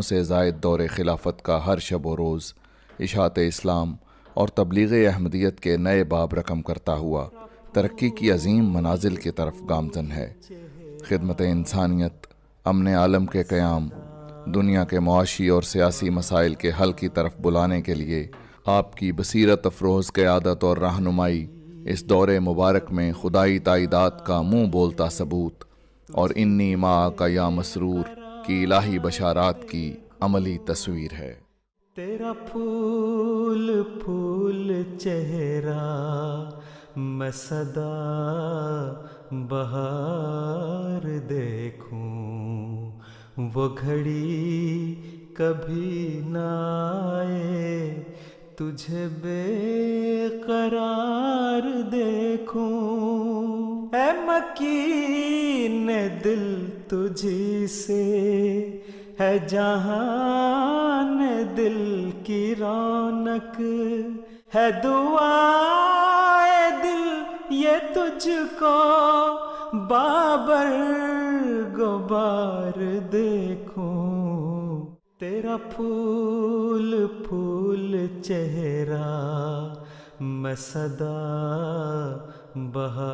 سے زائد دور خلافت کا ہر شب و روز اشاعت اسلام اور تبلیغ احمدیت کے نئے باب رقم کرتا ہوا ترقی کی عظیم منازل کی طرف گامزن ہے۔ خدمت انسانیت، امن عالم کے قیام، دنیا کے معاشی اور سیاسی مسائل کے حل کی طرف بلانے کے لیے آپ کی بصیرت افروز قیادت اور رہنمائی اس دور مبارک میں خدائی تائیدات کا منہ بولتا ثبوت اور انی ماں کا یا مسرور کی الہی بشارات کی عملی تصویر ہے۔ تیرا پھول پھول چہرہ میں سدا بہار دیکھوں، وہ گھڑی کبھی نہ آئے تجھے بے قرار دیکھوں۔ اے مکین دل تجھی سے ہے جہان دل کی رونق، ہے دعائے دل یہ تجھ کو بابر غبار دیکھوں۔ تیرا پھول پھول چہرہ میں سدا بہار